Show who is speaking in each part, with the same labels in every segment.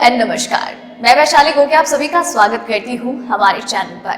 Speaker 1: And नमस्कार, मैं वैशाली गोगे आप सभी का स्वागत करती हूँ हमारे चैनल पर।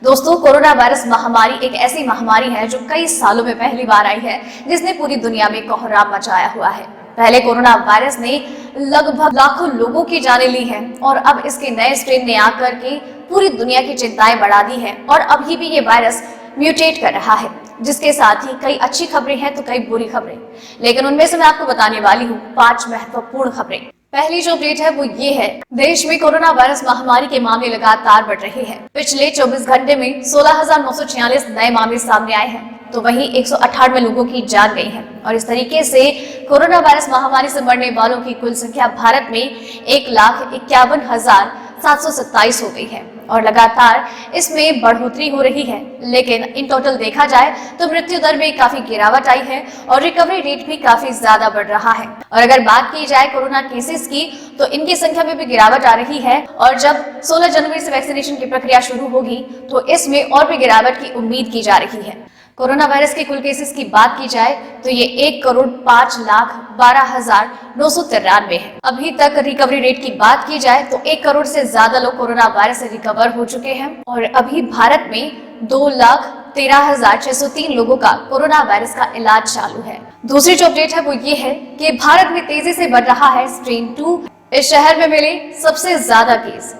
Speaker 1: दोस्तों, कोरोना वायरस महामारी एक ऐसी महामारी है जो कई सालों में पहली बार आई है, जिसने पूरी दुनिया में कोहराम मचाया हुआ है। पहले कोरोना वायरस ने लगभग लाखों लोगों की जानें ली है और अब इसके नए स्ट्रेन ने आकर के पूरी दुनिया की चिंताएं बढ़ा दी है और अभी भी ये वायरस म्यूटेट कर रहा है, जिसके साथ ही कई अच्छी खबरें हैं तो कई बुरी खबरें। लेकिन उनमें से मैं आपको बताने वाली हूँ 5 महत्वपूर्ण खबरें। पहली जो अपडेट है वो ये है, देश में कोरोना वायरस महामारी के मामले लगातार बढ़ रहे हैं। पिछले 24 घंटे में 16,946 नए मामले सामने आए हैं, तो वहीं 198 लोगों की जान गई है और इस तरीके से कोरोना वायरस महामारी से मरने वालों की कुल संख्या भारत में 1,51,727 हो गई है और लगातार इसमें बढ़ोतरी हो रही है। लेकिन इन टोटल देखा जाए तो मृत्यु दर में काफी गिरावट आई है और रिकवरी रेट भी काफी ज्यादा बढ़ रहा है। और अगर बात की जाए कोरोना केसेस की, तो इनकी संख्या में भी गिरावट आ रही है और जब 16 जनवरी से वैक्सीनेशन की प्रक्रिया शुरू होगी तो इसमें और भी गिरावट की उम्मीद की जा रही है। कोरोना वायरस के कुल केसेस की बात की जाए तो ये 1,05,12,993 है। अभी तक रिकवरी रेट की बात की जाए तो 1 करोड़ से ज्यादा लोग कोरोना वायरस से रिकवर हो चुके हैं और अभी भारत में 2,13,603 लोगों का कोरोना वायरस का इलाज चालू है। दूसरी जो अपडेट है वो ये है कि भारत में तेजी से बढ़ रहा है स्ट्रेन 2। इस शहर में मिले सबसे ज्यादा केस।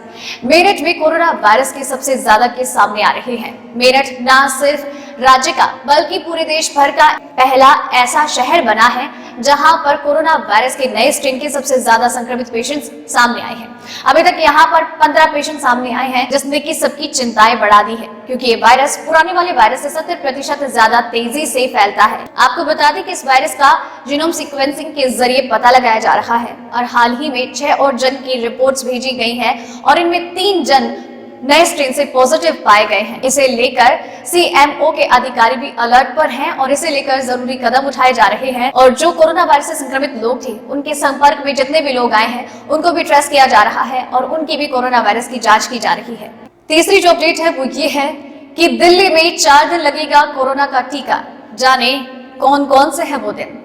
Speaker 1: मेरठ में कोरोना वायरस के सबसे ज्यादा केस सामने आ रहे हैं। मेरठ न सिर्फ राज्य का बल्कि पूरे देश भर का पहला ऐसा शहर बना है जहां पर कोरोना वायरस के नए स्ट्रेन के सबसे ज्यादा संक्रमित पेशेंट्स सामने आए हैं। अभी तक यहां पर 15 पेशेंट सामने आए हैं, जिसने की सबकी चिंताएं बढ़ा दी है, क्योंकि ये वायरस पुराने वाले वायरस से 70% ज्यादा तेजी से फैलता है। आपको बता दें कि इस वायरस का जीनोम सीक्वेंसिंग के जरिए पता लगाया जा रहा है और हाल ही में 6 और जन की रिपोर्ट्स भेजी गई है और इनमें 3 जन नए स्ट्रेन से पॉजिटिव पाए गए हैं। इसे लेकर CMO के अधिकारी भी अलर्ट पर हैं और इसे लेकर जरूरी कदम उठाए जा रहे हैं और जो कोरोना वायरस से संक्रमित लोग थे उनके संपर्क में जितने भी लोग आए हैं उनको भी ट्रेस किया जा रहा है और उनकी भी कोरोना वायरस की जांच की जा रही है। तीसरी जो अपडेट है वो ये है कि दिल्ली में 4 दिन लगेगा कोरोना का टीका। जाने कौन कौन से है वो दिन।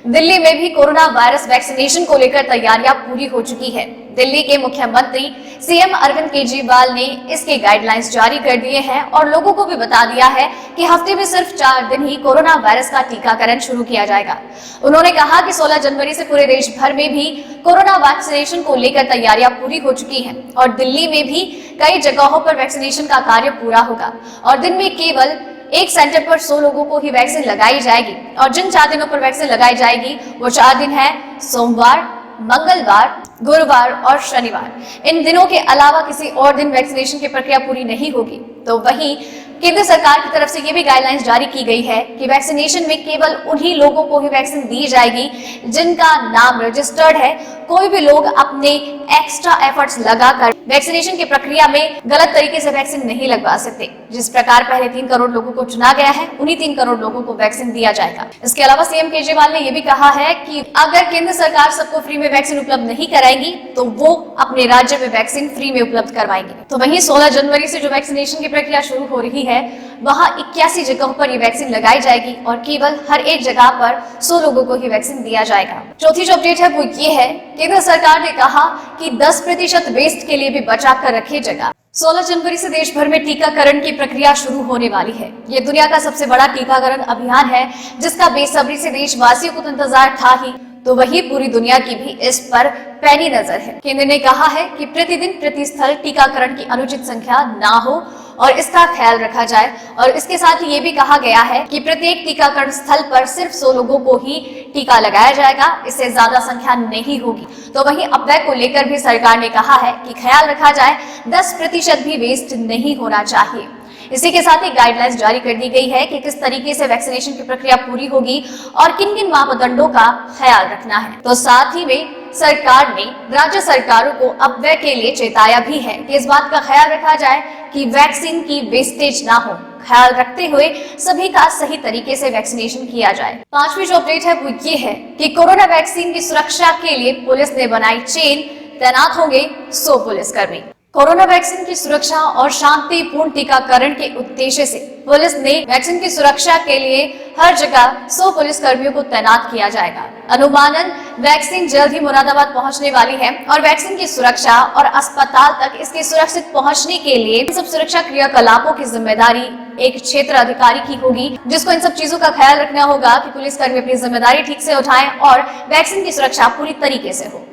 Speaker 1: दिल्ली में भी कोरोना वायरस वैक्सीनेशन को लेकर तैयारियां पूरी हो चुकी है। दिल्ली के मुख्यमंत्री CM अरविंद केजरीवाल ने इसके गाइडलाइंस जारी कर दिए हैं और लोगों को भी बता दिया है कि हफ्ते में सिर्फ 4 दिन ही कोरोना वायरस का टीकाकरण शुरू किया जाएगा। उन्होंने कहा कि 16 जनवरी से पूरे देश भर में भी कोरोना वैक्सीनेशन को लेकर तैयारियां पूरी हो चुकी हैं और दिल्ली में भी कई जगहों पर वैक्सीनेशन का कार्य पूरा होगा और दिन में केवल एक सेंटर पर 100 लोगों को ही वैक्सीन लगाई जाएगी और जिन 4 दिनों पर वैक्सीन लगाई जाएगी वो 4 दिन है सोमवार, मंगलवार, गुरुवार और शनिवार। इन दिनों के अलावा किसी और दिन वैक्सीनेशन की प्रक्रिया पूरी नहीं होगी। तो वहीं केंद्र सरकार की तरफ से ये भी गाइडलाइंस जारी की गई है कि वैक्सीनेशन में केवल उन्हीं लोगों को ही वैक्सीन दी जाएगी जिनका नाम रजिस्टर्ड है। कोई भी लोग अपने एक्स्ट्रा एफर्ट्स लगाकर वैक्सीनेशन की प्रक्रिया में गलत तरीके से वैक्सीन नहीं लगवा सकते। जिस प्रकार पहले 3 करोड़ लोगों को चुना गया है, उन्हीं 3 करोड़ लोगों को वैक्सीन दिया जाएगा। इसके अलावा CM केजरीवाल ने यह भी कहा है कि अगर केंद्र सरकार सबको फ्री में वैक्सीन उपलब्ध नहीं कराएंगी तो वो अपने राज्य में वैक्सीन फ्री में उपलब्ध करवाएंगे। तो वहीं 16 जनवरी से जो वैक्सीनेशन की प्रक्रिया शुरू हो रही है, वहां 81 जगहों पर ये वैक्सीन लगाई जाएगी और केवल हर एक जगह पर 100 लोगों को ही वैक्सीन दिया जाएगा। चौथी जो अपडेट है वो ये है, केंद्र सरकार ने कहा कि 10% वेस्ट के लिए भी बचा कर रखे जगह। 16 जनवरी से देश भर में टीकाकरण की प्रक्रिया शुरू होने वाली है। ये दुनिया का सबसे बड़ा टीकाकरण अभियान है जिसका बेसब्री से देशवासियों को तो इंतजार था ही, तो वही पूरी दुनिया की भी इस पर पैनी नजर है। केंद्र ने कहा है कि प्रतिदिन प्रति स्थल टीकाकरण की अनुचित संख्या ना हो और इसका ख्याल रखा जाए और इसके साथ ही ये भी कहा गया है कि प्रत्येक टीकाकरण स्थल पर सिर्फ 100 लोगों को ही टीका लगाया जाएगा, इससे ज्यादा संख्या नहीं होगी। तो वहीं अपव्यय को लेकर भी सरकार ने कहा है कि ख्याल रखा जाए, 10% भी वेस्ट नहीं होना चाहिए। इसी के साथ ही गाइडलाइंस जारी कर दी गई है कि किस तरीके से वैक्सीनेशन की प्रक्रिया पूरी होगी और किन किन मापदंडों का ख्याल रखना है। तो साथ ही में सरकार ने राज्य सरकारों को अपव्यय के लिए चेताया भी है कि इस बात का ख्याल रखा जाए कि वैक्सीन की वेस्टेज ना हो, ख्याल रखते हुए सभी का सही तरीके से वैक्सीनेशन किया जाए। 5वीं जो अपडेट है वो ये है कि कोरोना वैक्सीन की सुरक्षा के लिए पुलिस ने बनाई चेन, तैनात होंगे 100 पुलिसकर्मी। कोरोना वैक्सीन की सुरक्षा और शांतिपूर्ण टीकाकरण के उद्देश्य से पुलिस ने वैक्सीन की सुरक्षा के लिए हर जगह 100 पुलिस कर्मियों को तैनात किया जाएगा। अनुमानन वैक्सीन जल्द ही मुरादाबाद पहुंचने वाली है और वैक्सीन की सुरक्षा और अस्पताल तक इसके सुरक्षित पहुंचने के लिए इन सब सुरक्षा क्रियाकलापों की जिम्मेदारी एक क्षेत्र अधिकारी की होगी, जिसको इन सब चीजों का ख्याल रखना होगा कि पुलिसकर्मी अपनी जिम्मेदारी ठीक से उठाएं और वैक्सीन की सुरक्षा पूरी तरीके से हो।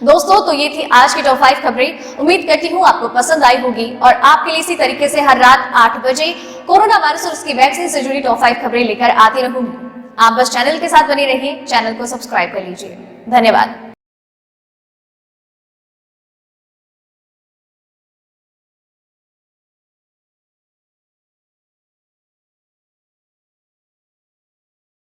Speaker 1: दोस्तों, तो ये थी आज की टॉप 5 खबरें। उम्मीद करती हूँ आपको पसंद आई होगी और आपके लिए इसी तरीके से हर रात 8 बजे कोरोना वायरस और उसकी वैक्सीन से जुड़ी टॉप 5 खबरें लेकर आती रहूंगी। आप बस चैनल के साथ बने रहिए, चैनल को सब्सक्राइब कर लीजिए। धन्यवाद।